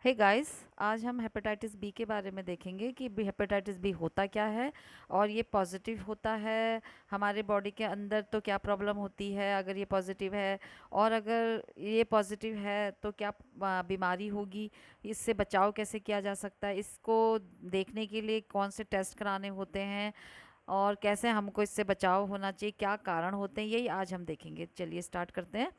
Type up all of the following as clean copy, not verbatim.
Hey guys, आज हम hepatitis B के बारे में देखेंगे कि हेपेटाइटिस बी होता क्या है और ये पॉजिटिव होता है हमारे बॉडी के अंदर तो क्या प्रॉब्लम होती है अगर ये पॉजिटिव है। और अगर ये पॉजिटिव है तो क्या बीमारी होगी, इससे बचाव कैसे किया जा सकता है, इसको देखने के लिए कौन से टेस्ट कराने होते हैं और कैसे हमको इससे बचाव होना चाहिए, क्या कारण होते हैं, यही आज हम देखेंगे। चलिए स्टार्ट करते हैं।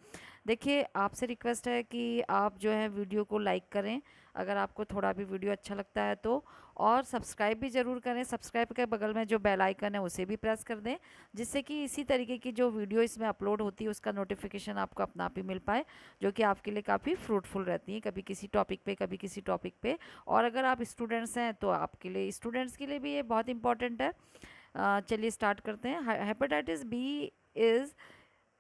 देखिए, आपसे रिक्वेस्ट है कि आप जो है वीडियो को लाइक करें अगर आपको थोड़ा भी वीडियो अच्छा लगता है तो, और सब्सक्राइब भी ज़रूर करें। सब्सक्राइब के बगल में जो बेल आइकन है उसे भी प्रेस कर दें, जिससे कि इसी तरीके की जो वीडियो इसमें अपलोड होती है उसका नोटिफिकेशन आपको अपना आप ही मिल पाए, जो कि आपके लिए काफ़ी फ्रूटफुल रहती है, कभी किसी टॉपिक पे कभी किसी टॉपिक पे। और अगर आप स्टूडेंट्स हैं तो आपके लिए, स्टूडेंट्स के लिए भी ये बहुत इंपॉर्टेंट है। चलिए स्टार्ट करते हैं। Hepatitis B is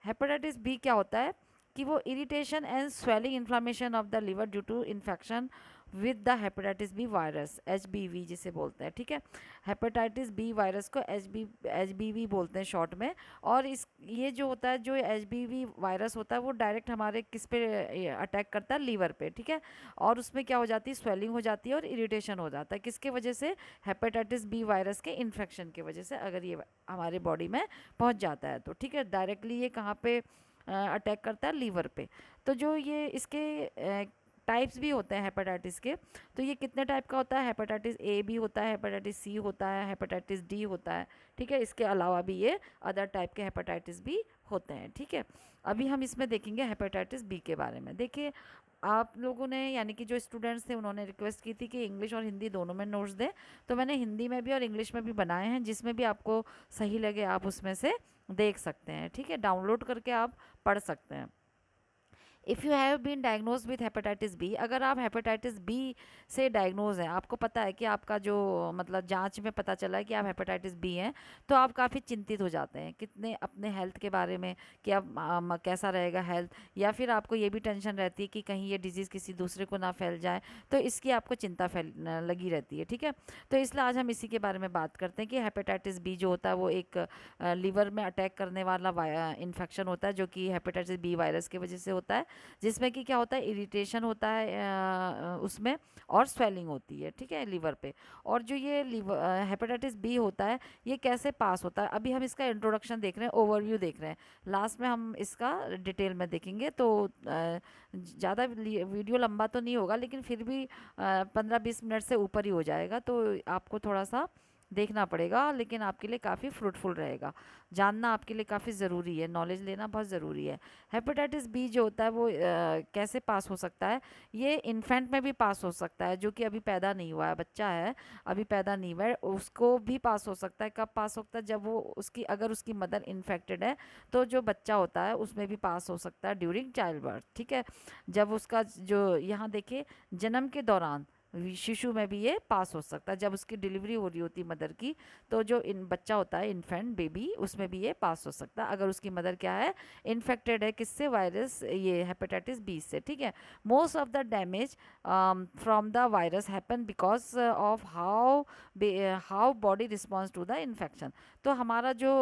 hepatitis B क्या होता है कि वो irritation and swelling inflammation of the liver due to infection with the hepatitis B virus, HBV जिसे बोलते हैं। ठीक है, हेपेटाइटिस बी वायरस को एचबीवी बोलते हैं शॉर्ट में। और इस ये जो होता है, जो एचबीवी वायरस होता है वो डायरेक्ट हमारे किस पे अटैक करता है, लीवर पे। ठीक है, और उसमें क्या हो जाती है, स्वेलिंग हो जाती है और इरिटेशन हो जाता है। किसके वजह से? हेपेटाइटिस बी वायरस के इन्फेक्शन की वजह से, अगर ये हमारे बॉडी में पहुंच जाता है तो। ठीक है, डायरेक्टली ये कहाँ पे अटैक करता है? लीवर पे। तो जो ये इसके टाइप्स भी होते हैं हेपेटाइटिस के। तो ये कितने टाइप का होता है? हेपेटाइटिस ए भी होता है, हेपेटाइटिस सी होता है, हेपेटाइटिस डी होता है। ठीक है, इसके अलावा भी ये अदर टाइप के हेपेटाइटिस भी होते हैं। ठीक है, अभी हम इसमें देखेंगे हेपेटाइटिस बी के बारे में। देखिए, आप लोगों ने, यानी कि जो स्टूडेंट्स थे, उन्होंने रिक्वेस्ट की थी कि इंग्लिश और हिंदी दोनों में नोट्स दें, तो मैंने हिंदी में भी और इंग्लिश में भी बनाए हैं, जिसमें भी आपको सही लगे आप उसमें से देख सकते हैं। ठीक है, डाउनलोड करके आप पढ़ सकते हैं। If you have been diagnose with hepatitis B, अगर आप हेपेटाइटिस बी से डायग्नोज हैं, आपको पता है कि आपका जो मतलब जांच में पता चला है कि आप हेपेटाइटिस बी हैं, तो आप काफ़ी चिंतित हो जाते हैं कितने अपने हेल्थ के बारे में, कि अब कैसा रहेगा हेल्थ, या फिर आपको ये भी टेंशन रहती है कि कहीं ये डिजीज़ किसी दूसरे को ना फैल जाए, तो इसकी आपको चिंता फैल लगी रहती है। ठीक है, तो इसलिए आज हम इसी के बारे में बात करते हैं कि हेपेटाइटिस बी जो होता है वो एक लीवर में अटैक करने वाला इन्फेक्शन होता है, जो कि हेपेटाइटिस बी वायरस की वजह से होता है, जिसमें कि क्या होता है, इरिटेशन होता है उसमें, और स्वेलिंग होती है। ठीक है, लीवर पे। और जो ये लीवर हेपेटाइटिस बी होता है, ये कैसे पास होता है, अभी हम इसका इंट्रोडक्शन देख रहे हैं, ओवरव्यू देख रहे हैं। लास्ट में हम इसका डिटेल में देखेंगे, तो ज़्यादा वीडियो लंबा तो नहीं होगा, लेकिन फिर भी 15-20 मिनट से ऊपर ही हो जाएगा, तो आपको थोड़ा सा देखना पड़ेगा, लेकिन आपके लिए काफ़ी फ्रूटफुल रहेगा। जानना आपके लिए काफ़ी ज़रूरी है, नॉलेज लेना बहुत ज़रूरी है। हेपेटाइटिस बी जो होता है वो कैसे पास हो सकता है? ये इन्फेंट में भी पास हो सकता है, जो कि अभी पैदा नहीं हुआ है, बच्चा है, अभी पैदा नहीं हुआ है, उसको भी पास हो सकता है। कब पास हो सकता है? जब वो उसकी, अगर उसकी मदर इन्फेक्टेड है, तो जो बच्चा होता है उसमें भी पास हो सकता है ड्यूरिंग चाइल्ड बर्थ। ठीक है, जब उसका जो, यहाँ देखिए, जन्म के दौरान शिशु में भी ये पास हो सकता है, जब उसकी डिलीवरी हो रही होती है मदर की, तो जो इन बच्चा होता है, इन्फेंट बेबी, उसमें भी ये पास हो सकता है, अगर उसकी मदर क्या है, इन्फेक्टेड है, किससे? वायरस, ये हेपेटाइटिस बी से। ठीक है, most of the damage from the virus happen because of how body response to the infection. तो हमारा जो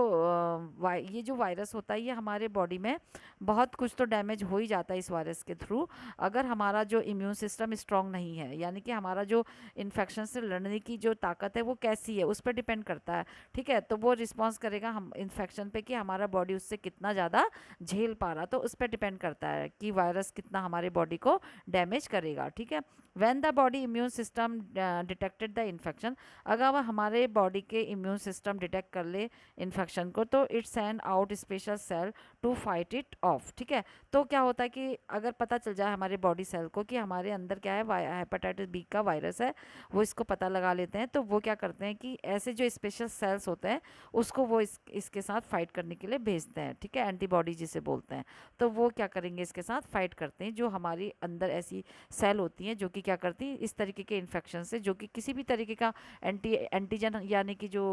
ये जो वायरस होता है, ये हमारे बॉडी में बहुत कुछ तो डैमेज हो ही जाता है इस वायरस के थ्रू, अगर हमारा जो इम्यून सिस्टम स्ट्रांग नहीं है, यानी कि हमारा जो इन्फेक्शन से लड़ने की जो ताकत है वो कैसी है, उस पर डिपेंड करता है। ठीक है, तो वो रिस्पॉन्स करेगा हम इन्फेक्शन पे, कि हमारा बॉडी उससे कितना ज़्यादा झेल पा रहा, तो उस पर डिपेंड करता है कि वायरस कितना हमारे बॉडी को डैमेज करेगा। ठीक है, when the body immune system detected the infection, अगर वह हमारे बॉडी के इम्यून सिस्टम डिटेक्ट कर ले इन्फेक्शन को, तो it send out special cell to fight it off. ठीक है, तो क्या होता है कि अगर पता चल जाए हमारे बॉडी सेल को कि हमारे अंदर क्या है, हेपेटाइटिस बी का वायरस है, वो इसको पता लगा लेते हैं, तो वो क्या करते हैं कि ऐसे जो स्पेशल सेल्स होते हैं उसको वो इसके साथ फाइट करने के लिए भेजते हैं। ठीक है, एंटीबॉडी जिसे बोलते हैं, तो वो क्या करेंगे, इसके साथ फाइट करते हैं। जो हमारी अंदर ऐसी सेल होती हैं जो कि क्या करती हैं, इस तरीके के इन्फेक्शन से, जो कि किसी भी तरीके का एंटीजन, यानी कि जो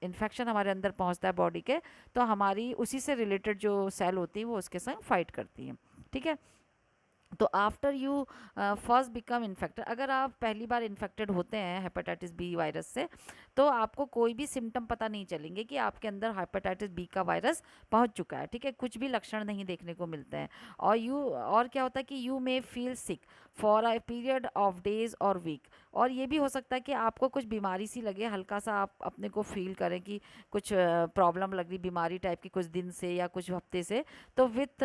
इन्फेक्शन हमारे अंदर पहुंचता है बॉडी के, तो हमारी उसी से रिलेटेड जो सेल होती है वो उसके संग फाइट करती हैं। ठीक है, तो after you first become infected, अगर आप पहली बार इन्फेक्टेड होते हैं हेपेटाइटिस बी वायरस से, तो आपको कोई भी सिम्टम पता नहीं चलेंगे कि आपके अंदर हेपेटाइटिस बी का वायरस पहुंच चुका है, ठीक है। कुछ भी लक्षण नहीं देखने को मिलते हैं। और क्या होता है कि you may feel sick for a period of days और वीक, और ये भी हो सकता है कि आपको कुछ बीमारी सी लगे, हल्का सा आप अपने को फील करें कि कुछ प्रॉब्लम लग रही, बीमारी टाइप की, कुछ दिन से या कुछ हफ्ते से। तो with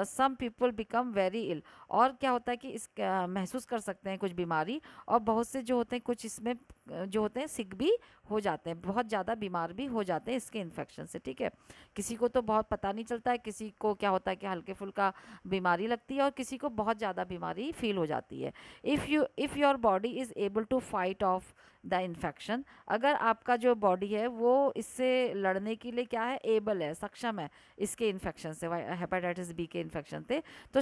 some people become very ill, और क्या होता है कि महसूस कर सकते हैं कुछ बीमारी, और बहुत से जो होते हैं कुछ इसमें जो होते हैं सिक भी हो जाते हैं, बहुत ज़्यादा बीमार भी हो जाते हैं इसके इन्फेक्शन से, ठीक है। किसी को तो बहुत पता नहीं चलता है, किसी को क्या होता है कि हल्के फुल्का बीमारी लगती है, और किसी को बहुत ज़्यादा बीमारी फील हो जाती है। If your body is able to fight off the infection, अगर आपका जो बॉडी है वो इससे लड़ने के लिए क्या है, एबल है, सक्षम है इसके इन्फेक्शन से, हेपेटाइटिस बी के इन्फेक्शन से, तो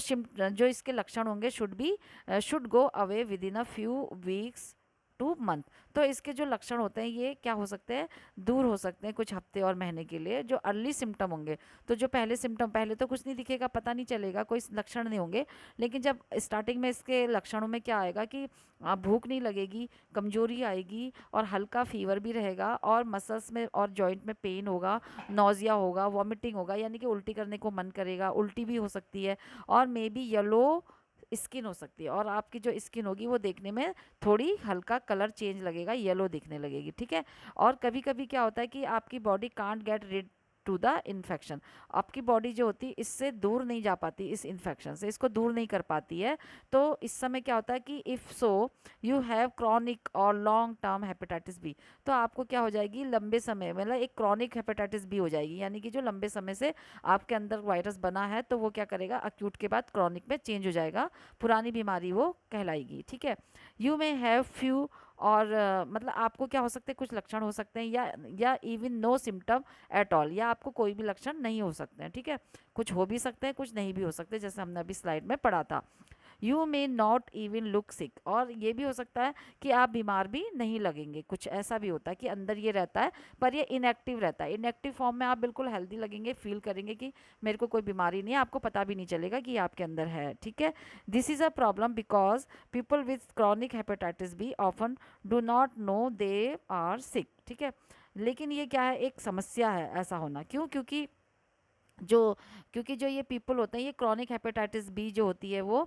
जो इसके लक्षण होंगे should go away with in a few weeks two month. तो इसके जो लक्षण होते हैं ये क्या हो सकते हैं, दूर हो सकते हैं कुछ हफ्ते और महीने के लिए, जो अर्ली सिम्टम होंगे। तो जो पहले सिम्टम, पहले तो कुछ नहीं दिखेगा, पता नहीं चलेगा, कोई लक्षण नहीं होंगे, लेकिन जब स्टार्टिंग में इसके लक्षणों में क्या आएगा कि भूख नहीं लगेगी, कमजोरी आएगी, और हल्का फीवर भी रहेगा, और मसल्स में और जॉइंट में पेन होगा, नौजिया होगा, वॉमिटिंग होगा, यानी कि उल्टी करने को मन करेगा, उल्टी भी हो सकती है, और मे बी येलो स्किन हो सकती है, और आपकी जो स्किन होगी वो देखने में थोड़ी हल्का कलर चेंज लगेगा, येलो दिखने लगेगी, ठीक है। और कभी कभी क्या होता है कि आपकी body can't get rid to the infection, आपकी बॉडी जो होती है इससे दूर नहीं जा पाती, इस इन्फेक्शन से इसको दूर नहीं कर पाती है। तो इस समय क्या होता है कि if so you have chronic और लॉन्ग टर्म हेपेटाइटिस बी, तो आपको क्या हो जाएगी, लंबे समय, मतलब एक क्रॉनिक हेपेटाइटिस बी हो जाएगी, यानी कि जो लंबे समय से आपके अंदर वायरस बना है, तो वो क्या करेगा, अक्यूट के बाद क्रॉनिक में चेंज हो जाएगा, पुरानी बीमारी वो कहलाएगी, ठीक है। यू मे हैव फ्यू, और मतलब आपको क्या हो सकते हैं, कुछ लक्षण हो सकते हैं, या even know symptom at all, या आपको कोई भी लक्षण नहीं हो सकते हैं, ठीक है। कुछ हो भी सकते हैं, कुछ नहीं भी हो सकते, जैसे हमने अभी स्लाइड में पढ़ा था। You may not even look sick, और ये भी हो सकता है कि आप बीमार भी नहीं लगेंगे, कुछ ऐसा भी होता है कि अंदर ये रहता है पर ये इनएक्टिव रहता है, इनएक्टिव फॉर्म में आप बिल्कुल हेल्दी लगेंगे, फील करेंगे कि मेरे को कोई बीमारी नहीं है, आपको पता भी नहीं चलेगा कि ये आपके अंदर है, ठीक है। This is a problem because people with chronic hepatitis B often do not know they are sick, ठीक है। लेकिन ये क्या है, एक समस्या है ऐसा होना, क्यों, जो क्योंकि जो ये पीपल होते हैं, ये क्रॉनिक हेपेटाइटिस बी जो होती है वो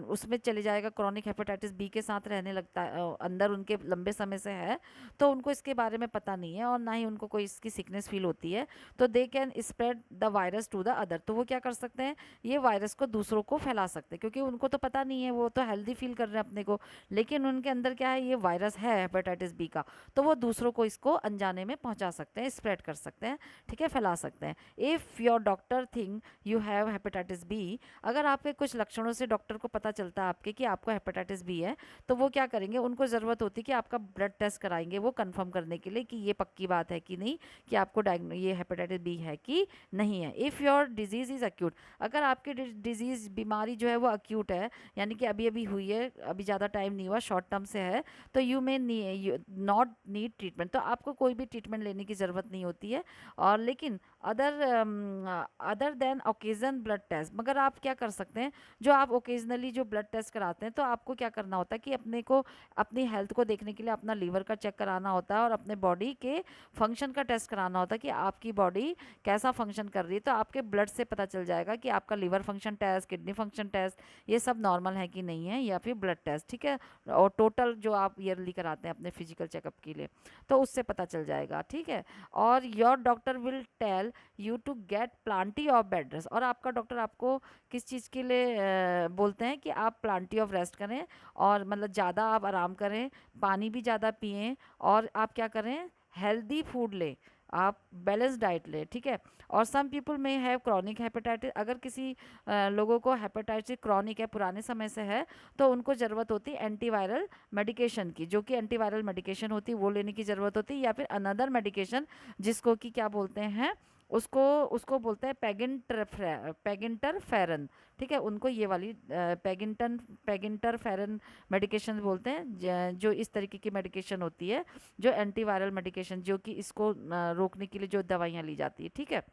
उसमें चले जाएगा, क्रॉनिक हेपेटाइटिस बी के साथ रहने लगता है, अंदर उनके लंबे समय से है, तो उनको इसके बारे में पता नहीं है, और ना ही उनको कोई इसकी सिकनेस फील होती है, तो they can spread the virus to the other, तो वो क्या कर सकते हैं, ये वायरस को दूसरों को फैला सकते हैं, क्योंकि उनको तो पता नहीं है, वो तो हेल्दी फील कर रहे हैं अपने को, लेकिन उनके अंदर क्या है, ये वायरस है हेपेटाइटिस बी का, तो वो दूसरों को इसको अनजाने में पहुंचा सकते हैं, स्प्रेड कर सकते हैं, ठीक है, फैला सकते हैं। If your doctor think you have hepatitis B, अगर आपके कुछ लक्षणों से डॉक्टर को पता चलता है आपके कि आपको हेपेटाइटिस बी है, तो वो क्या करेंगे, उनको ज़रूरत होती है कि आपका ब्लड टेस्ट कराएंगे, वो कंफर्म करने के लिए कि ये पक्की बात है कि नहीं, कि आपको ये हेपेटाइटिस बी है कि नहीं है। If your disease is acute, अगर आपकी डिजीज़ बीमारी जो है वो अक्यूट है, यानी कि अभी अभी हुई है, अभी ज़्यादा टाइम नहीं हुआ, शॉर्ट टर्म से है, तो you may not need treatment, तो आपको कोई भी ट्रीटमेंट लेने की ज़रूरत नहीं होती है। और लेकिन other than occasion blood test, मगर आप क्या कर सकते हैं, जो आप ओकेजनली जो ब्लड टेस्ट कराते हैं, तो आपको क्या करना होता है कि अपने को अपनी हेल्थ को देखने के लिए अपना लीवर का चेक कराना होता है, और अपने बॉडी के फंक्शन का टेस्ट कराना होता है कि आपकी बॉडी कैसा फंक्शन कर रही है, तो आपके ब्लड से पता चल जाएगा कि आपका liver function test, kidney function test, ये सब नॉर्मल है कि नहीं है, या फिर ब्लड टेस्ट, ठीक है, और टोटल जो आप ईयरली कराते हैं अपने फिजिकल चेकअप के लिए, तो उससे पता चल जाएगा, ठीक है। और your doctor will tell you to get plenty of bed rest, और आपका डॉक्टर आपको किस चीज़ के लिए बोलते हैं कि आप प्लांटी ऑफ रेस्ट करें, और मतलब ज़्यादा आप आराम करें, पानी भी ज़्यादा पिएं, और आप क्या करें, हेल्दी फूड लें, आप बैलेंस डाइट लें, ठीक है। और सम पीपल में हैव क्रॉनिक हेपेटाइटिस, अगर किसी लोगों को हेपेटाइटिस क्रॉनिक है, पुराने समय से है, तो उनको ज़रूरत होती है एंटीवायरल मेडिकेशन की, जो कि एंटीवायरल मेडिकेशन होती है वो लेने की ज़रूरत होती है, या फिर अनदर मेडिकेशन जिसको कि क्या बोलते हैं, उसको उसको बोलते हैं पैगिंटर फेरन, ठीक है, उनको ये वाली पैगिंटर फेरन मेडिकेशन बोलते हैं, जो इस तरीके की मेडिकेशन होती है, जो एंटीवायरल मेडिकेशन, जो कि इसको रोकने के लिए जो दवाइयाँ ली जाती है, ठीक है।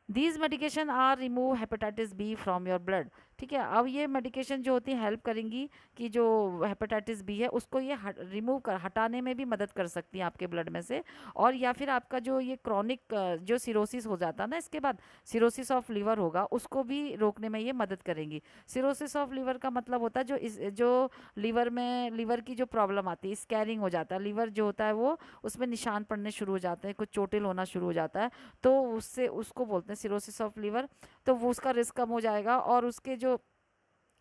These medication are remove hepatitis B from your blood, ठीक है। अब ये मेडिकेशन जो होती है हेल्प करेंगी कि जो हेपेटाइटिस बी है उसको ये रिमूव कर हटाने में भी मदद कर सकती है आपके ब्लड में से। और या फिर आपका जो ये क्रॉनिक जो सिरोसिस हो जाता है ना, इसके बाद सिरोसिस ऑफ लीवर होगा, उसको भी रोकने में ये मदद करेंगी। सिरोसिस ऑफ लीवर का मतलब होता है जो लीवर में लीवर की जो प्रॉब्लम आती है, स्कैरिंग हो जाता है, लीवर जो होता है वो उसमें निशान पड़ने शुरू हो जाते हैं, कुछ चोटिल होना शुरू हो जाता है, तो उससे उसको बोलते हैं सिरोसिस ऑफ लीवर। तो वो उसका रिस्क कम हो जाएगा और उसके जो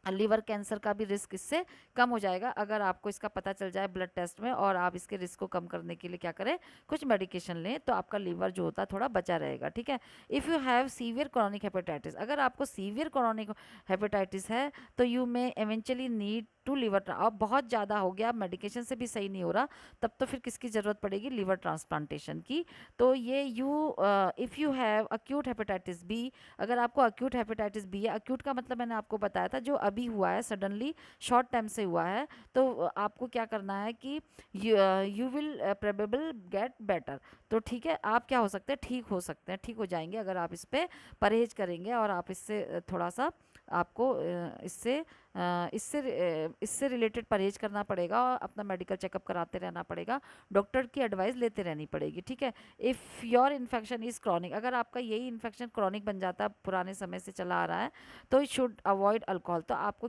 लीवर कैंसर का भी रिस्क इससे कम हो जाएगा, अगर आपको इसका पता चल जाए ब्लड टेस्ट में और आप इसके रिस्क को कम करने के लिए क्या करें, कुछ मेडिकेशन लें, तो आपका लीवर जो होता है थोड़ा बचा रहेगा। ठीक है। If you have severe chronic hepatitis, अगर आपको सीवियर क्रॉनिक हेपेटाइटिस है तो you may eventually need to liver, अब बहुत ज़्यादा हो गया, मेडिकेशन से भी सही नहीं हो रहा, तब तो फिर किसकी ज़रूरत पड़ेगी, लीवर ट्रांसप्लांटेशन की। तो ये if you have acute hepatitis B, अगर आपको अक्यूट हेपेटाइटिस बी है, अक्यूट का मतलब मैंने आपको बताया था जो अभी हुआ है, सडनली शॉर्ट टाइम से हुआ है, तो आपको क्या करना है कि you will probable get better. तो ठीक है, आप क्या हो सकते हैं, ठीक हो सकते हैं, ठीक हो जाएंगे अगर आप इस पे परहेज करेंगे और आप इससे थोड़ा सा आपको इससे रिलेटेड परहेज करना पड़ेगा और अपना मेडिकल चेकअप कराते रहना पड़ेगा, डॉक्टर की एडवाइस लेते रहनी पड़ेगी। ठीक है। If your infection is chronic, अगर आपका यही इन्फेक्शन क्रॉनिक बन जाता है, पुराने समय से चला आ रहा है, तो इट शुड अवॉइड अल्कोहल। तो आपको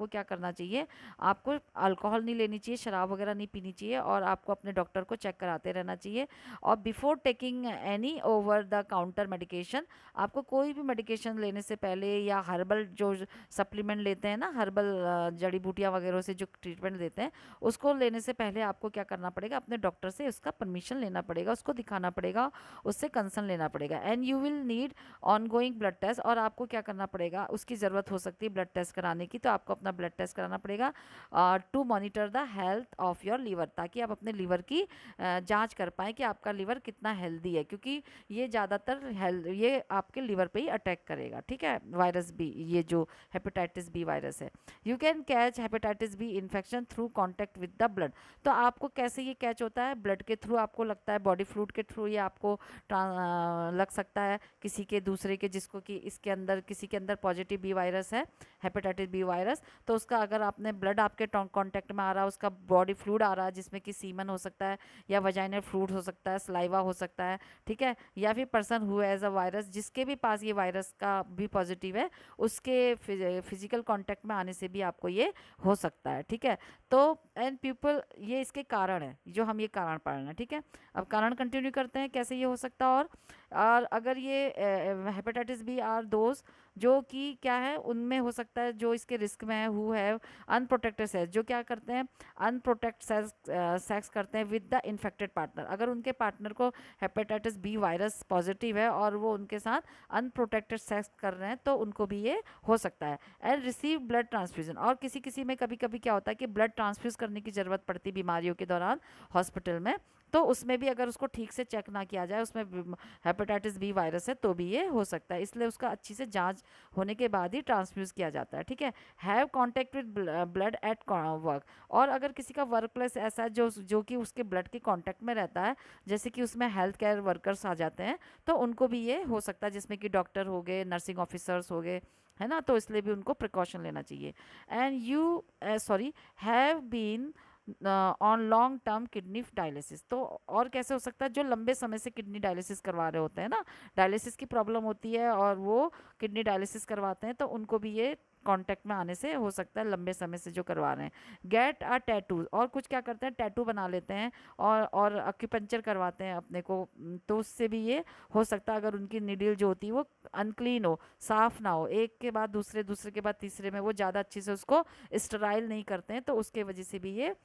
क्या करना चाहिए, आपको अल्कोहल नहीं लेनी चाहिए, शराब वगैरह नहीं पीनी चाहिए, और आपको अपने डॉक्टर को चेक कराते रहना चाहिए। और before taking any over the counter medication, आपको कोई भी मेडिकेशन लेने से पहले या हर्बल जो सप्लीमेंट लेते हैं ना, हर्बल जड़ी बूटियाँ वगैरह से जो ट्रीटमेंट देते हैं, उसको लेने से पहले आपको क्या करना पड़ेगा, अपने डॉक्टर से उसका परमिशन लेना पड़ेगा, उसको दिखाना पड़ेगा, उससे कंसर्न लेना पड़ेगा। And you will need ongoing blood test, और आपको क्या करना पड़ेगा, उसकी ज़रूरत हो सकती है ब्लड टेस्ट कराने की, तो आपको अपना ब्लड टेस्ट कराना पड़ेगा to monitor the health of your liver, ताकि आप अपने लीवर की जांच कर पाएँ कि आपका लीवर कितना हेल्दी है, क्योंकि ये ज़्यादातर ये आपके लीवर पे ही अटैक करेगा। ठीक है। वायरस बी, ये जो हेपेटाइटिस बी वायरस है, you can catch hepatitis B infection through contact with the blood. तो आपको कैसे ये कैच होता है, ब्लड के थ्रू आपको लगता है, बॉडी फ्लूइड के थ्रू ये आपको लग सकता है किसी के दूसरे के, जिसको कि इसके अंदर किसी के अंदर पॉजिटिव बी वायरस है, हेपेटाइटिस बी वायरस, तो उसका अगर आपने ब्लड आपके कांटेक्ट में आ रहा है, उसका बॉडी फ्लूइड आ रहा है जिसमें कि सीमन हो सकता है या वजाइनल फ्लूइड हो सकता है, सलाइवा हो सकता है, ठीक है, या फिर person who has a virus, जिसके भी पास ये वायरस का भी पॉजिटिव है, उसके फिजिकल कांटेक्ट में आने से भी आपको ये हो सकता है। ठीक है। तो एंड पीपल, ये इसके कारण है, जो हम ये कारण पढ़ रहे हैं। ठीक है। अब कारण कंटिन्यू करते हैं कैसे ये हो सकता है। और अगर ये हेपेटाइटिस बी आर दोज जो कि क्या है, उनमें हो सकता है जो इसके रिस्क में है, हु हैव अनप्रोटेक्टेड सेक्स, जो क्या करते हैं, अनप्रोटेक्ट सेक्स करते हैं विद द इन्फेक्टेड पार्टनर, अगर उनके पार्टनर को हेपेटाइटिस बी वायरस पॉजिटिव है और वो उनके साथ अनप्रोटेक्टेड सेक्स कर रहे हैं, तो उनको भी ये हो सकता है। एंड रिसीव ब्लड ट्रांसफ्यूजन, और किसी किसी में कभी कभी क्या होता है कि ब्लड ट्रांसफ्यूज करने की ज़रूरत पड़ती है बीमारियों के दौरान हॉस्पिटल में, तो उसमें भी अगर उसको ठीक से चेक ना किया जाए, उसमें हेपेटाइटिस बी वायरस है, तो भी ये हो सकता है, इसलिए उसका अच्छी से जांच होने के बाद ही ट्रांसफ्यूज किया जाता है। ठीक है। Have contact with blood at work, और अगर किसी का वर्क प्लेस ऐसा है जो कि उसके ब्लड के कांटेक्ट में रहता है, जैसे कि उसमें हेल्थ केयर वर्कर्स आ जाते हैं, तो उनको भी ये हो सकता है, जिसमें कि डॉक्टर हो गए, नर्सिंग ऑफिसर्स हो गए, है ना, तो इसलिए भी उनको प्रिकॉशन लेना चाहिए। And you have been on long term kidney dialysis, तो और कैसे हो सकता है, जो लंबे समय से किडनी डायलिसिस करवा रहे होते हैं ना, डायलिसिस की प्रॉब्लम होती है और वो किडनी डायलिसिस करवाते हैं, तो उनको भी ये कांटेक्ट में आने से हो सकता है, लंबे समय से जो करवा रहे हैं। गेट अ टैटू, और कुछ क्या करते हैं, टैटू बना लेते हैं और एक्यूपंक्चर करवाते हैं अपने को, तो उससे भी ये हो सकता है, अगर उनकी निडिल जो होती है वो अनक्लीन हो, साफ ना हो, एक के बाद दूसरे, दूसरे के बाद तीसरे में वो ज़्यादा अच्छे से उसको स्टराइल नहीं करते हैं, तो उसके वजह से भी ये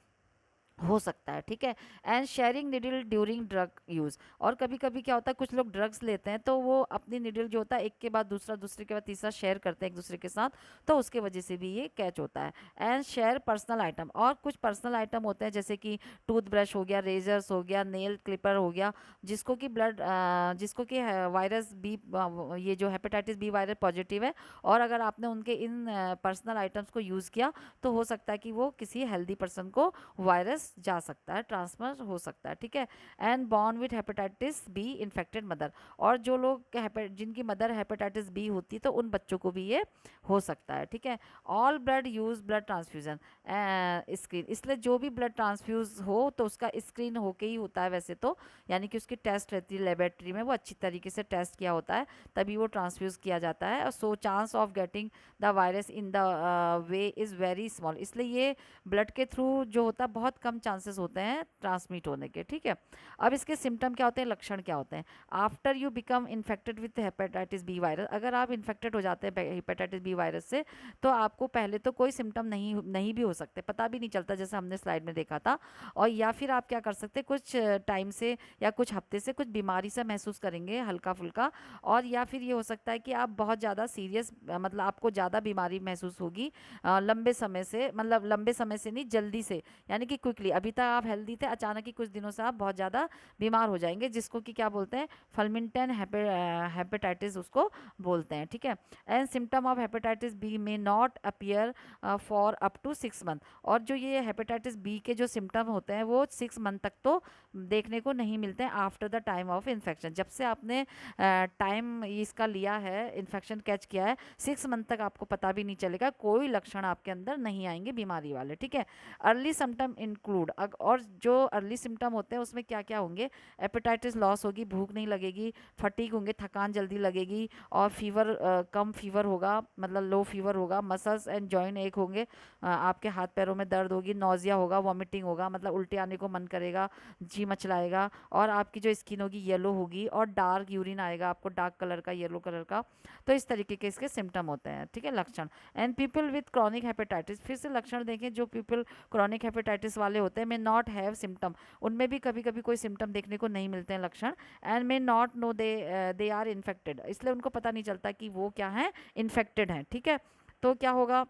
हो सकता है। ठीक है। And sharing needle during drug use, और कभी कभी क्या होता है, कुछ लोग ड्रग्स लेते हैं, तो वो अपनी निडल जो होता है एक के बाद दूसरा, दूसरे के बाद तीसरा शेयर करते हैं एक दूसरे के साथ, तो उसके वजह से भी ये कैच होता है। एंड शेयर पर्सनल आइटम, और कुछ पर्सनल आइटम होते हैं जैसे कि टूथब्रश हो गया, रेजर्स हो गया, नेल क्लिपर हो गया, जिसको कि वायरस बी, ये जो हेपेटाइटिस बी वायरस पॉजिटिव है, और अगर आपने उनके इन पर्सनल आइटम्स को यूज़ किया, तो हो सकता है कि वो किसी हेल्दी पर्सन को वायरस पास जा सकता है, ट्रांसफर हो सकता है, ठीक है। And born with hepatitis B infected mother, और जो लोग जिनकी मदर हेपेटाइटिस बी होती है तो उन बच्चों को भी ये हो सकता है, ठीक है। All blood use blood transfusion screen, इसलिए जो भी ब्लड ट्रांसफ्यूज हो तो उसका स्क्रीन होके ही होता है वैसे तो, यानी कि उसकी टेस्ट रहती है लेबोरेटरी में, वो अच्छी तरीके से टेस्ट किया होता है तभी वो ट्रांसफ्यूज किया जाता है। So chance of getting the virus in the way is very small, इसलिए ये ब्लड के थ्रू जो होता है बहुत कम चांसेस होते हैं ट्रांसमिट होने के, ठीक है। अब इसके सिम्टम क्या होते हैं, लक्षण क्या होते हैं। After you become infected with hepatitis B virus, अगर आप इन्फेक्टेड हो जाते हैं हेपेटाइटिस बी वायरस से तो आपको पहले तो कोई सिम्टम नहीं भी हो सकते, पता भी नहीं चलता जैसे हमने स्लाइड में देखा था। और या फिर आप क्या कर सकते हैं, कुछ टाइम से या कुछ हफ्ते से कुछ बीमारी सा महसूस करेंगे हल्का फुल्का, और या फिर ये हो सकता है कि आप बहुत ज़्यादा सीरियस, मतलब आपको ज़्यादा बीमारी महसूस होगी लंबे समय से, मतलब लंबे समय से नहीं, जल्दी से, यानी कि क्विकली। अभी तक आप हेल्दी थे, अचानक ही कुछ दिनों से आप बहुत ज़्यादा बीमार हो जाएंगे, जिसको कि क्या बोलते हैं, फलमिंटन हेपेटाइटिस उसको बोलते हैं, ठीक है। And symptom of hepatitis B में not appear for up to 6 month, और जो ये हेपेटाइटिस बी के जो सिम्टम होते हैं वो 6 मंथ तक तो देखने को नहीं मिलते हैं after the time of infection. जब से आपने टाइम इसका लिया है, इन्फेक्शन कैच किया है, 6 मंथ तक आपको पता भी नहीं चलेगा, कोई लक्षण आपके अंदर नहीं आएंगे बीमारी वाले, ठीक है। अर्ली सिम्टम इंक्लूड, और जो अर्ली सिम्टम होते हैं उसमें क्या क्या होंगे, हेपेटाइटिस लॉस होगी, भूख नहीं लगेगी, फटीग होंगे, थकान जल्दी लगेगी, और फीवर कम फीवर होगा, मतलब लो फीवर होगा, मसल्स एंड जॉइंट एक होंगे, आपके हाथ पैरों में दर्द होगी, नोजिया होगा, वॉमिटिंग होगा, मतलब उल्टी आने को मन करेगा, जी मचलाएगा, और आपकी जो स्किन होगी येलो होगी, और डार्क यूरिन आएगा आपको, डार्क कलर का, येलो कलर का। तो इस तरीके के इसके सिम्टम होते हैं, ठीक है, लक्षण। And people with chronic hepatitis, फिर से लक्षण देखें, जो पीपल क्रॉनिक हेपेटाइटिस वाले होते हैं मे नॉट हैव सिम्टम, उनमें भी कभी कभी कोई सिम्टम देखने को नहीं मिलते हैं, लक्षण। And may not know they are infected, इसलिए उनको पता नहीं चलता कि वो क्या है, इन्फेक्टेड हैं, ठीक है। तो क्या होगा,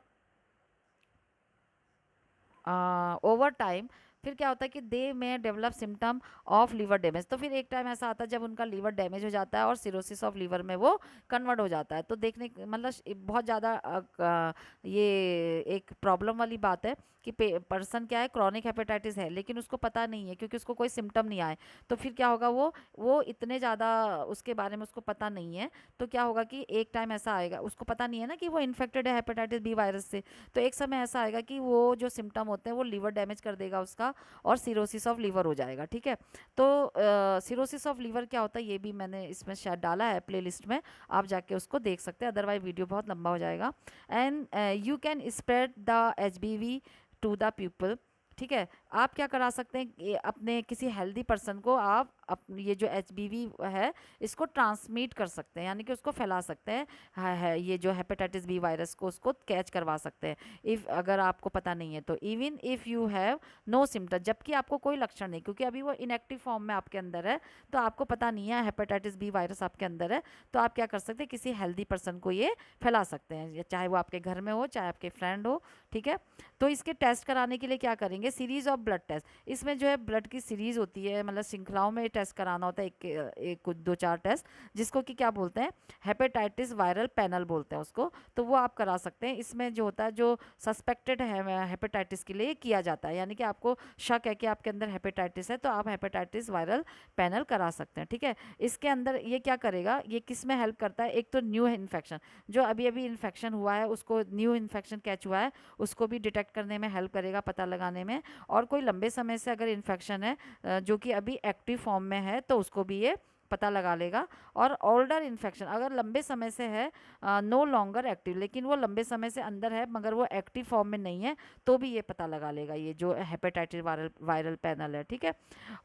ओवर टाइम फिर क्या होता है कि they may develop symptom of liver damage, तो फिर एक टाइम ऐसा आता है जब उनका लीवर डैमेज हो जाता है और सिरोसिस ऑफ लीवर में वो कन्वर्ट हो जाता है। तो देखने मतलब बहुत ज़्यादा ये एक प्रॉब्लम वाली बात है कि पर्सन क्या है, क्रॉनिक हेपेटाइटिस है लेकिन उसको पता नहीं है क्योंकि उसको कोई सिम्टम नहीं आए, तो फिर क्या होगा, वो इतने ज़्यादा उसके बारे में उसको पता नहीं है, तो क्या होगा कि एक टाइम ऐसा आएगा, उसको पता नहीं है ना कि वो इन्फेक्टेड है हेपेटाइटिस बी वायरस से, तो एक समय ऐसा आएगा कि वो जो सिम्टम होते हैं वो लीवर डैमेज कर देगा उसका, और सिरोसिस ऑफ लीवर हो जाएगा, ठीक है। तो सिरोसिस ऑफ लीवर क्या होता है ये भी मैंने इसमें शायद डाला है प्लेलिस्ट में, आप जाके उसको देख सकते हैं, अदरवाइज वीडियो बहुत लंबा हो जाएगा। And you can spread the HBV to the people, ठीक है। आप क्या करा सकते हैं, अपने किसी हेल्दी पर्सन को आप ये जो एचबीवी है इसको ट्रांसमिट कर सकते हैं, यानी कि उसको फैला सकते हैं, है ये जो हेपेटाइटिस बी वायरस को उसको कैच करवा सकते हैं, इफ़ अगर आपको पता नहीं है तो। Even if you have no symptom, जबकि आपको कोई लक्षण नहीं, क्योंकि अभी वो इनएक्टिव फॉर्म में आपके अंदर है, तो आपको पता नहीं है हेपेटाइटिस बी वायरस आपके अंदर है, तो आप क्या कर सकते हैं, किसी हेल्दी पर्सन को ये फैला सकते हैं, चाहे वो आपके घर में हो चाहे आपके फ्रेंड हो, ठीक है। तो इसके टेस्ट कराने के लिए क्या करेंगे, सीरीज ऑफ ब्लड टेस्ट, इसमें जो है ब्लड की सीरीज होती है, मतलब श्रृंखलाओं में टेस्ट कराना होता है, एक कुछ 2-4 टेस्ट, जिसको कि क्या बोलते हैं, हेपेटाइटिस वायरल पैनल बोलते हैं उसको, तो वो आप करा सकते हैं। इसमें जो होता है, जो सस्पेक्टेड है हेपेटाइटिस के लिए किया जाता है, यानी कि आपको शक है कि आपके अंदर हेपेटाइटिस है, तो आप हेपेटाइटिस वायरल पैनल करा सकते हैं, ठीक है। इसके अंदर ये क्या करेगा, ये किस में हेल्प करता है, एक तो न्यू इन्फेक्शन, जो अभी अभी इन्फेक्शन हुआ है उसको, न्यू इन्फेक्शन कैच हुआ है उसको भी डिटेक्ट करने में हेल्प करेगा, पता लगाने में, और कोई लंबे समय से अगर इन्फेक्शन है जो कि अभी एक्टिव फॉर्म में है तो उसको भी ये पता लगा लेगा। और ओल्डर इन्फेक्शन अगर लंबे समय से है, नो लॉन्गर एक्टिव, लेकिन वो लंबे समय से अंदर है मगर वो एक्टिव फॉर्म में नहीं है, तो भी ये पता लगा लेगा, ये जो हेपेटाइटिस वायरल पैनल है, ठीक है।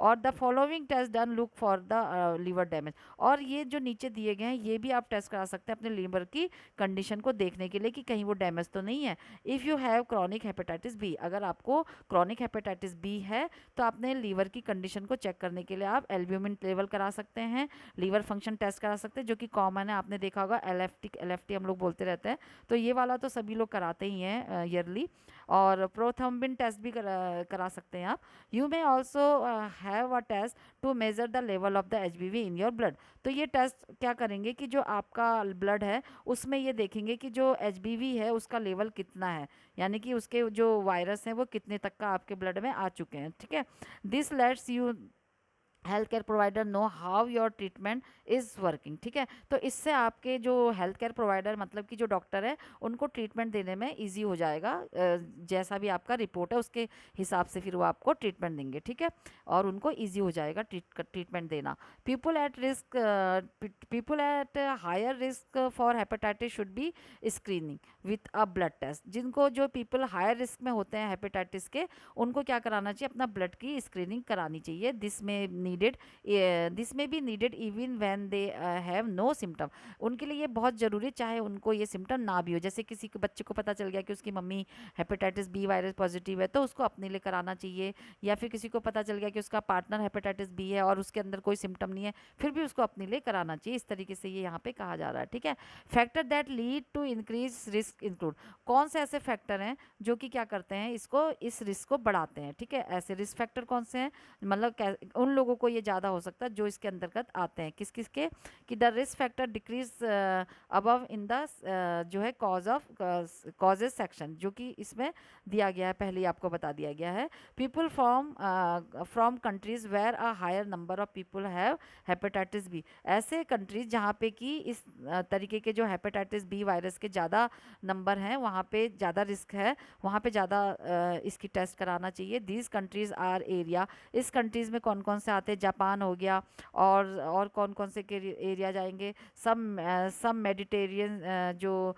और the following test done look for the liver damage, और ये जो नीचे दिए गए हैं ये भी आप टेस्ट करा सकते हैं अपने लीवर की कंडीशन को देखने के लिए कि कहीं वो डैमेज तो नहीं है। If you have chronic hepatitis B, अगर आपको क्रॉनिक हेपेटाइटिस बी है तो अपने लीवर की कंडीशन को चेक करने के लिए आप एल्ब्यूमिन लेवल करा सकते हैं, हैं, लीवर फंक्शन टेस्ट करा सकते हैं, जो कि कॉमन है, आपने देखा होगा एल एफ टी हम लोग बोलते रहते हैं, तो ये वाला तो सभी लोग कराते ही हैं ईयरली। और प्रोथ्रोम्बिन टेस्ट भी करा सकते हैं आप। You may also have a test to measure the level of the HBV in your blood. तो ये टेस्ट क्या करेंगे कि जो आपका ब्लड है उसमें ये देखेंगे कि जो एचबीवी है उसका लेवल कितना है, यानी कि उसके जो वायरस हैं वो कितने तक का आपके ब्लड में आ चुके हैं, ठीक है। This let's you health care provider know how your treatment is working, ठीक है। तो इससे आपके जो हेल्थ केयर प्रोवाइडर मतलब कि जो डॉक्टर है उनको ट्रीटमेंट देने में इजी हो जाएगा, जैसा भी आपका रिपोर्ट है उसके हिसाब से फिर वो आपको ट्रीटमेंट देंगे, ठीक है। और उनको इजी हो जाएगा ट्रीटमेंट देना। People at higher risk for hepatitis should be screening with a blood test. जिनको जो पीपल हायर रिस्क में होते हैं हेपेटाइटिस के, उनको क्या कराना चाहिए, अपना ब्लड की स्क्रीनिंग करानी चाहिए। This may be needed even when they have no symptom. उनके लिए ये बहुत ज़रूरी, चाहे उनको ये सिम्टम ना भी हो। जैसे किसी के बच्चे को पता चल गया कि उसकी mummy hepatitis B virus positive है, तो उसको अपने लिए कराना चाहिए। या फिर किसी को पता चल गया कि उसका पार्टनर हेपेटाइटिस बी है और उसके अंदर कोई सिम्टम नहीं है, फिर भी उसको अपने लिए कराना चाहिए। इस तरीके से ये यहाँ पे कहा जा रहा है, ठीक है। Factor that lead to increase risk include. कौन से ऐसे फैक्टर हैं जो कि क्या करते हैं, इस रिस्क को बढ़ाते हैं, ठीक है। ऐसे रिस्क फैक्टर कौन से हैं, मतलब उन लोगों को ये ज़्यादा हो सकता है जो इसके अंतर्गत आते हैं। किस किस के, कि the risk factor decrease above in the जो है कॉजेज सेक्शन, जो कि इसमें दिया गया है, पहले ही आपको बता दिया गया है। People from countries where a higher number of people have hepatitis B. ऐसे कंट्रीज जहाँ पे कि इस तरीके के जो हेपेटाइटिस बी वायरस के ज़्यादा नंबर हैं, वहाँ पे ज़्यादा रिस्क है, वहाँ पे ज़्यादा इसकी टेस्ट कराना चाहिए। These countries are area. इस कंट्रीज़ में कौन कौन से आते हैं, जापान हो गया, और कौन कौन से एरिया जाएंगे, सब मेडिटेरियन जो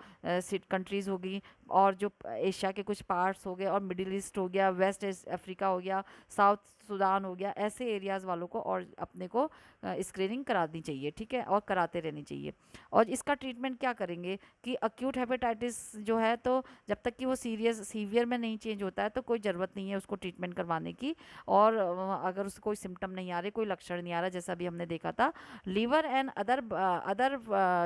कंट्रीज़ होगी, और जो एशिया के कुछ पार्ट्स हो गए, और मिडिल ईस्ट हो गया, वेस्ट अफ्रीका हो गया, साउथ सूडान हो गया, ऐसे एरियाज़ वालों को और अपने को स्क्रीनिंग करानी चाहिए, ठीक है, और कराते रहनी चाहिए। और इसका ट्रीटमेंट क्या करेंगे कि अक्यूट हेपेटाइटिस जो है, तो जब तक कि वो सीवियर में नहीं चेंज होता है तो कोई ज़रूरत नहीं है उसको ट्रीटमेंट करवाने की। और अगर उसको कोई सिम्टम नहीं आ रहे, कोई लक्षण नहीं आ रहा, जैसा भी हमने देखा था, लीवर एंड अदर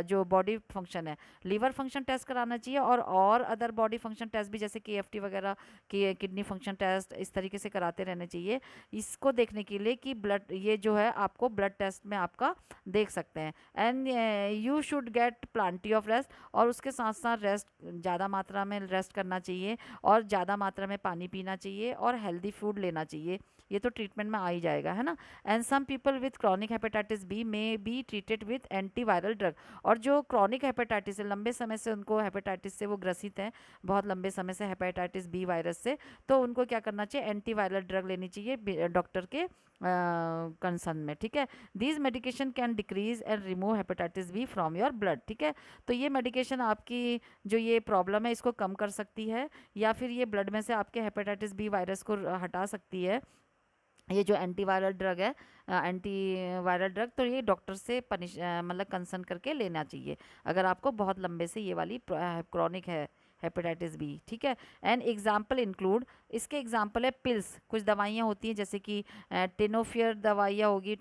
जो बॉडी फंक्शन है, लीवर फंक्शन टेस्ट कराना चाहिए, और अदर बॉडी फंक्शन टेस्ट भी, जैसे KFT वगैरह, की किडनी फंक्शन टेस्ट, इस तरीके से कराते रहने चाहिए, इसको देखने के लिए कि ब्लड, ये जो है आपको ब्लड टेस्ट में आपका देख सकते हैं। And you should get plenty of rest. और उसके साथ साथ रेस्ट, ज़्यादा मात्रा में रेस्ट करना चाहिए, और ज़्यादा मात्रा में पानी पीना चाहिए, और हेल्दी फूड लेना चाहिए। ये तो ट्रीटमेंट में आ ही जाएगा, है ना। And some people with chronic hepatitis B may be treated with antiviral drug. और जो क्रॉनिक हेपेटाइटिस है, लंबे समय से उनको हेपेटाइटिस से वो ग्रसित हैं, बहुत लंबे समय से हेपेटाइटिस बी वायरस से, तो उनको क्या करना चाहिए, एंटीवायरल ड्रग लेनी चाहिए डॉक्टर के कंसर्न में, ठीक है। These medication can decrease and remove hepatitis B from your blood, ठीक है। तो ये मेडिकेशन आपकी जो ये प्रॉब्लम है इसको कम कर सकती है, या फिर ये ब्लड में से आपके हेपेटाइटिस बी वायरस को हटा सकती है। ये जो एंटीवायरल ड्रग है, एंटीवायरल ड्रग, तो ये डॉक्टर से मतलब कंसर्न करके लेना चाहिए अगर आपको बहुत लंबे से ये वाली क्रॉनिक है हेपेटाइटिस बी, ठीक है। एंड एग्जाम्पल इंक्लूड, इसके एग्जाम्पल है पिल्स, कुछ दवाइयाँ होती हैं, जैसे कि टिनोफियर दवाइयाँ होगी,